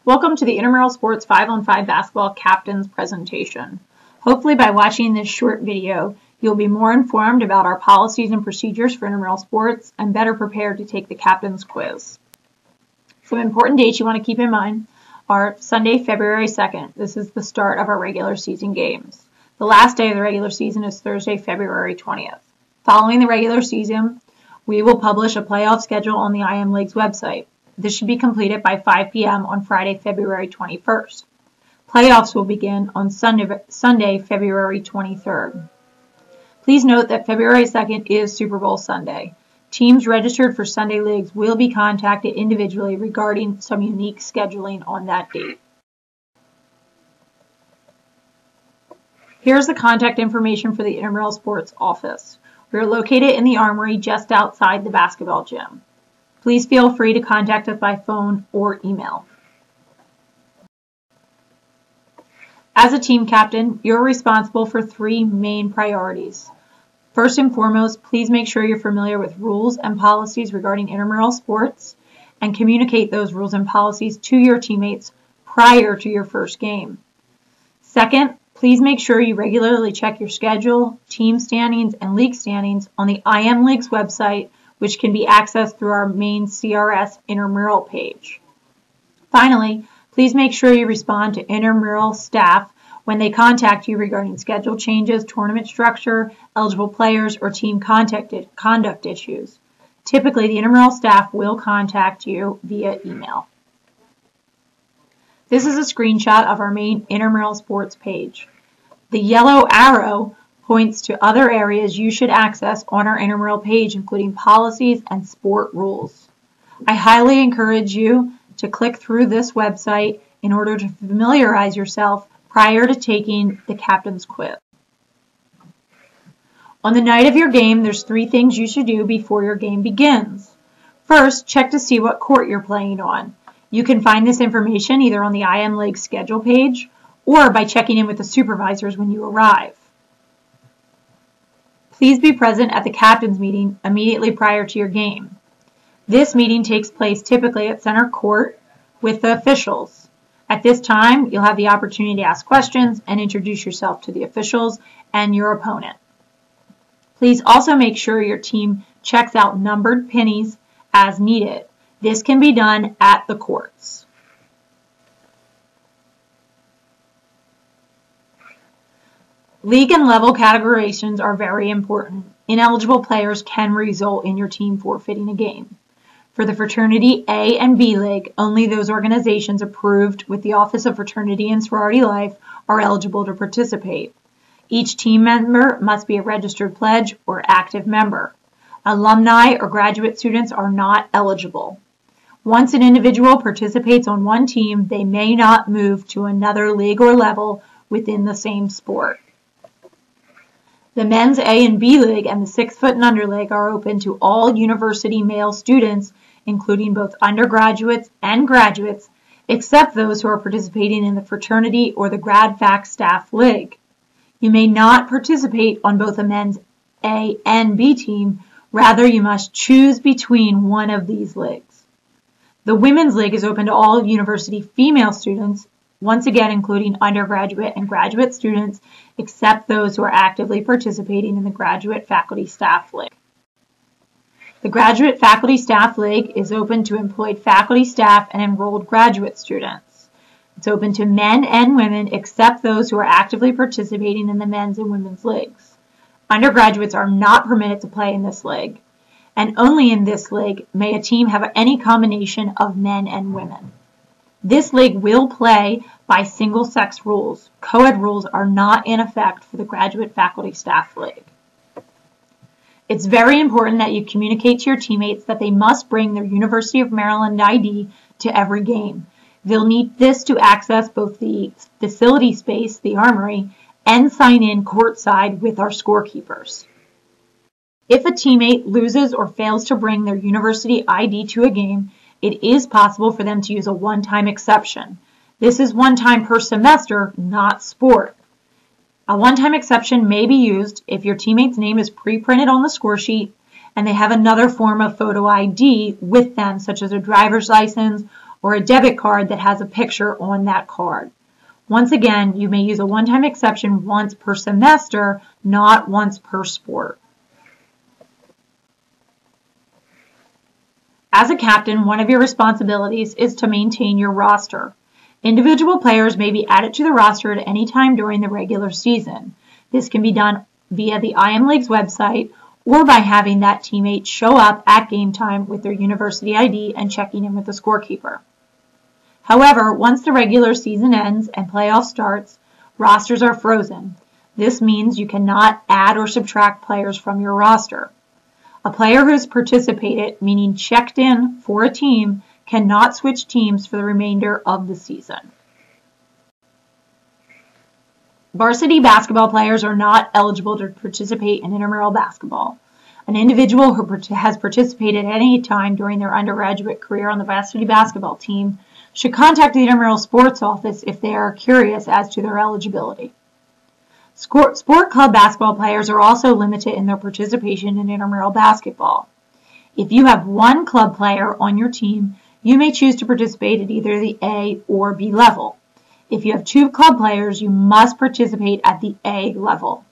Welcome to the Intramural Sports 5-on-5 basketball captains presentation. Hopefully by watching this short video, you'll be more informed about our policies and procedures for intramural sports and better prepared to take the captain's quiz. Some important dates you want to keep in mind are Sunday, February 2nd. This is the start of our regular season games. The last day of the regular season is Thursday, February 20th. Following the regular season, we will publish a playoff schedule on the IM League's website. This should be completed by 5 p.m. on Friday, February 21st. Playoffs will begin on Sunday, February 23rd. Please note that February 2nd is Super Bowl Sunday. Teams registered for Sunday leagues will be contacted individually regarding some unique scheduling on that date. Here's the contact information for the Intramural Sports office. We are located in the Armory just outside the basketball gym. Please feel free to contact us by phone or email. As a team captain, you're responsible for three main priorities. First and foremost, please make sure you're familiar with rules and policies regarding intramural sports and communicate those rules and policies to your teammates prior to your first game. Second, please make sure you regularly check your schedule, team standings, and league standings on the IM League's website, which can be accessed through our main CRS Intramural page. Finally, please make sure you respond to Intramural staff when they contact you regarding schedule changes, tournament structure, eligible players, or team conduct issues. Typically, the Intramural staff will contact you via email. This is a screenshot of our main Intramural Sports page. The yellow arrow points to other areas you should access on our Intramural page, including policies and sport rules. I highly encourage you to click through this website in order to familiarize yourself prior to taking the captain's quiz. On the night of your game, there's three things you should do before your game begins. First, check to see what court you're playing on. You can find this information either on the IM League schedule page or by checking in with the supervisors when you arrive. Please be present at the captain's meeting immediately prior to your game. This meeting takes place typically at center court with the officials. At this time, you'll have the opportunity to ask questions and introduce yourself to the officials and your opponent. Please also make sure your team checks out numbered pennies as needed. This can be done at the courts. League and level categorizations are very important. Ineligible players can result in your team forfeiting a game. For the Fraternity A and B League, only those organizations approved with the Office of Fraternity and Sorority Life are eligible to participate. Each team member must be a registered pledge or active member. Alumni or graduate students are not eligible. Once an individual participates on one team, they may not move to another league or level within the same sport. The Men's A and B League and the 6 Foot and Under League are open to all university male students, including both undergraduates and graduates, except those who are participating in the fraternity or the Grad Fac Staff League. You may not participate on both a Men's A and B team, rather you must choose between one of these leagues. The Women's League is open to all university female students, once again including undergraduate and graduate students, except those who are actively participating in the Graduate Faculty Staff League. The Graduate Faculty Staff League is open to employed faculty, staff, and enrolled graduate students. It's open to men and women, except those who are actively participating in the men's and women's leagues. Undergraduates are not permitted to play in this league, and only in this league may a team have any combination of men and women. This league will play by single-sex rules. Co-ed rules are not in effect for the Graduate Faculty Staff League. It's very important that you communicate to your teammates that they must bring their University of Maryland ID to every game. They'll need this to access both the facility space, the Armory, and sign in courtside with our scorekeepers. If a teammate loses or fails to bring their university ID to a game, it is possible for them to use a one-time exception. This is one time per semester, not sport. A one-time exception may be used if your teammate's name is pre-printed on the score sheet and they have another form of photo ID with them, such as a driver's license or a debit card that has a picture on that card. Once again, you may use a one-time exception once per semester, not once per sport. As a captain, one of your responsibilities is to maintain your roster. Individual players may be added to the roster at any time during the regular season. This can be done via the IM League's website or by having that teammate show up at game time with their university ID and checking in with the scorekeeper. However, once the regular season ends and playoff starts, rosters are frozen. This means you cannot add or subtract players from your roster. A player who has participated, meaning checked in for a team, cannot switch teams for the remainder of the season. Varsity basketball players are not eligible to participate in intramural basketball. An individual who has participated at any time during their undergraduate career on the varsity basketball team should contact the intramural sports office if they are curious as to their eligibility. Sport club basketball players are also limited in their participation in intramural basketball. If you have one club player on your team, you may choose to participate at either the A or B level. If you have two club players, you must participate at the A level.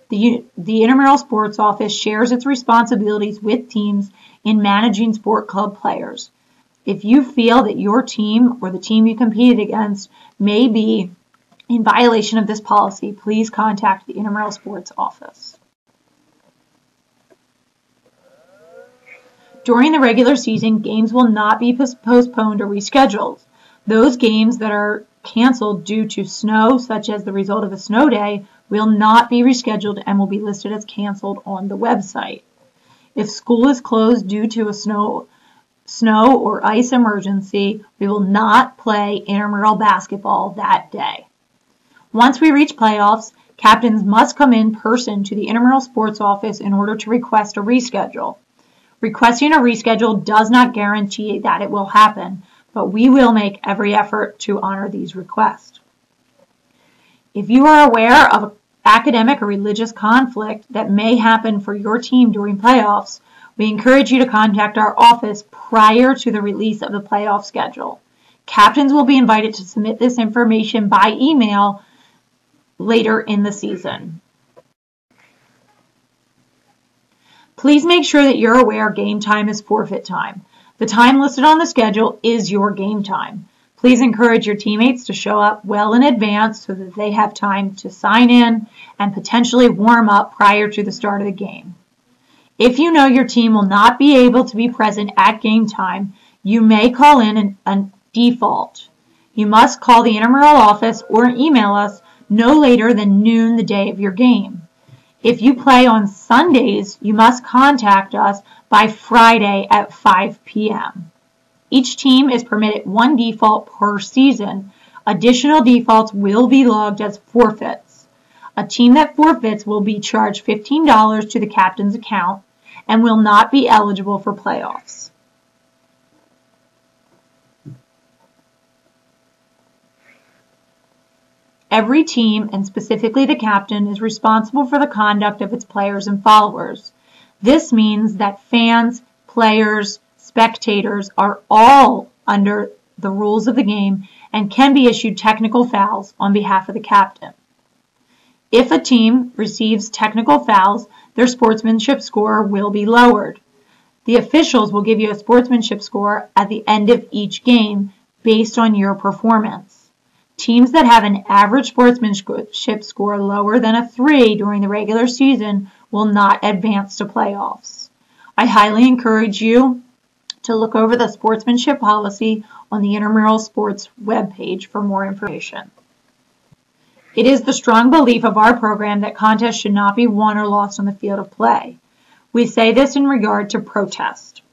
The Intramural Sports Office shares its responsibilities with teams in managing sport club players. If you feel that your team or the team you competed against may be in violation of this policy, please contact the Intramural Sports Office. During the regular season, games will not be postponed or rescheduled. Those games that are canceled due to snow, such as the result of a snow day, will not be rescheduled and will be listed as canceled on the website. If school is closed due to a snow or ice emergency, we will not play intramural basketball that day. Once we reach playoffs, captains must come in person to the Intramural Sports Office in order to request a reschedule. Requesting a reschedule does not guarantee that it will happen, but we will make every effort to honor these requests. If you are aware of an academic or religious conflict that may happen for your team during playoffs, we encourage you to contact our office prior to the release of the playoff schedule. Captains will be invited to submit this information by email later in the season. Please make sure that you're aware game time is forfeit time. The time listed on the schedule is your game time. Please encourage your teammates to show up well in advance so that they have time to sign in and potentially warm up prior to the start of the game. If you know your team will not be able to be present at game time, you may call in a default. You must call the intramural office or email us no later than noon the day of your game. If you play on Sundays, you must contact us by Friday at 5 p.m. Each team is permitted one default per season. Additional defaults will be logged as forfeits. A team that forfeits will be charged $15 to the captain's account and will not be eligible for playoffs. Every team, and specifically the captain, is responsible for the conduct of its players and followers. This means that fans, players, spectators are all under the rules of the game and can be issued technical fouls on behalf of the captain. If a team receives technical fouls, their sportsmanship score will be lowered. The officials will give you a sportsmanship score at the end of each game based on your performance. Teams that have an average sportsmanship score lower than a 3 during the regular season will not advance to playoffs. I highly encourage you to look over the sportsmanship policy on the Intramural Sports webpage for more information. It is the strong belief of our program that contests should not be won or lost on the field of play. We say this in regard to protest.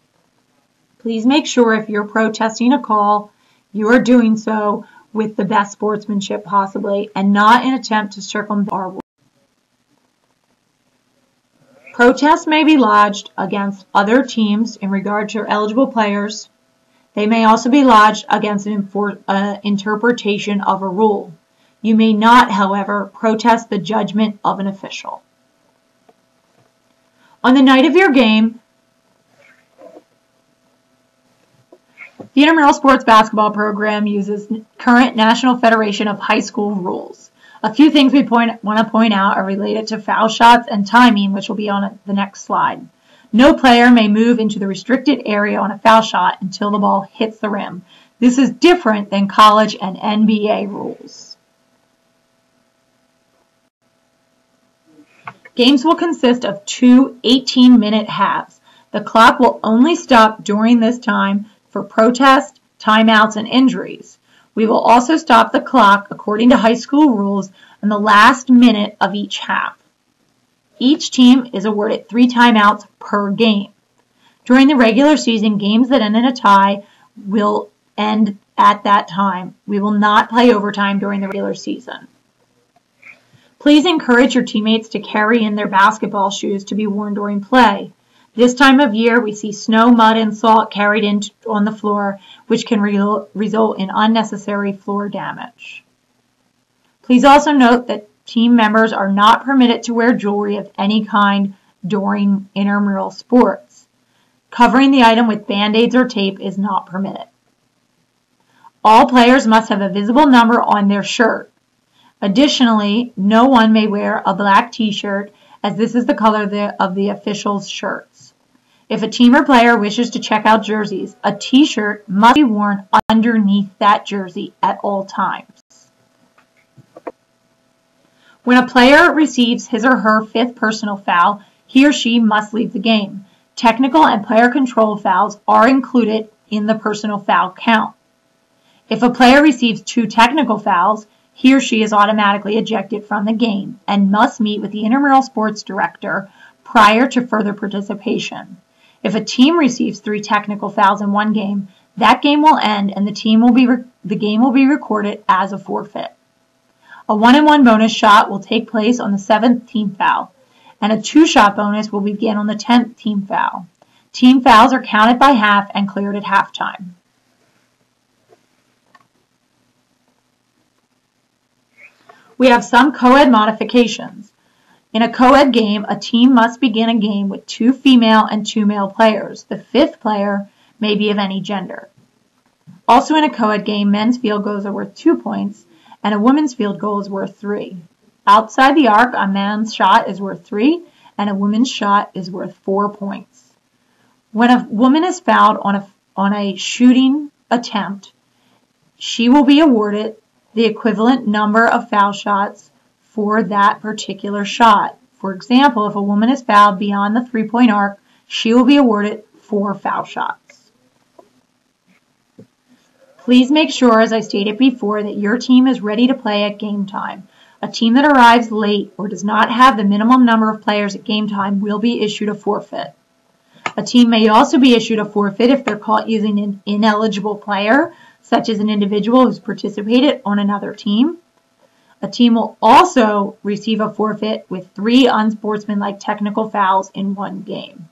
Please make sure if you're protesting a call, you are doing so with the best sportsmanship possibly and not in an attempt to circumvent our rules. Protests may be lodged against other teams in regard to eligible players. They may also be lodged against an interpretation of a rule. You may not, however, protest the judgment of an official. On the night of your game, The Intramural Sports Basketball program uses current National Federation of High School rules. A few things we want to point out are related to foul shots and timing, which will be on the next slide. No player may move into the restricted area on a foul shot until the ball hits the rim. This is different than college and NBA rules. Games will consist of two 18-minute halves. The clock will only stop during this time for protests, timeouts, and injuries. We will also stop the clock according to high school rules in the last minute of each half. Each team is awarded 3 timeouts per game. During the regular season, games that end in a tie will end at that time. We will not play overtime during the regular season. Please encourage your teammates to carry in their basketball shoes to be worn during play. This time of year, we see snow, mud, and salt carried in on the floor, which can result in unnecessary floor damage. Please also note that team members are not permitted to wear jewelry of any kind during intramural sports. Covering the item with band-aids or tape is not permitted. All players must have a visible number on their shirt. Additionally, no one may wear a black t-shirt, as this is the color of the officials' shirts. If a team or player wishes to check out jerseys, a t-shirt must be worn underneath that jersey at all times. When a player receives his or her 5th personal foul, he or she must leave the game. Technical and player control fouls are included in the personal foul count. If a player receives 2 technical fouls, he or she is automatically ejected from the game and must meet with the intramural sports director prior to further participation. If a team receives 3 technical fouls in one game, that game will end and the game will be recorded as a forfeit. A 1-and-1 bonus shot will take place on the 7th team foul, and a 2-shot bonus will begin on the 10th team foul. Team fouls are counted by half and cleared at halftime. We have some co-ed modifications. In a co-ed game, a team must begin a game with 2 female and 2 male players. The 5th player may be of any gender. Also in a co-ed game, men's field goals are worth 2 points, and a women's field goal is worth 3. Outside the arc, a man's shot is worth 3, and a woman's shot is worth 4 points. When a woman is fouled on a shooting attempt, she will be awarded the equivalent number of foul shots for that particular shot. For example, if a woman is fouled beyond the 3-point arc, she will be awarded 4 foul shots. Please make sure, as I stated before, that your team is ready to play at game time. A team that arrives late or does not have the minimum number of players at game time will be issued a forfeit. A team may also be issued a forfeit if they're caught using an ineligible player, such as an individual who's participated on another team. A team will also receive a forfeit with 3 unsportsmanlike technical fouls in one game.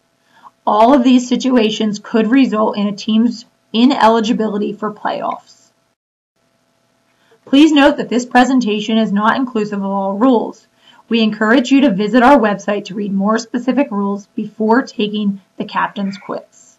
All of these situations could result in a team's ineligibility for playoffs. Please note that this presentation is not inclusive of all rules. We encourage you to visit our website to read more specific rules before taking the captain's quiz.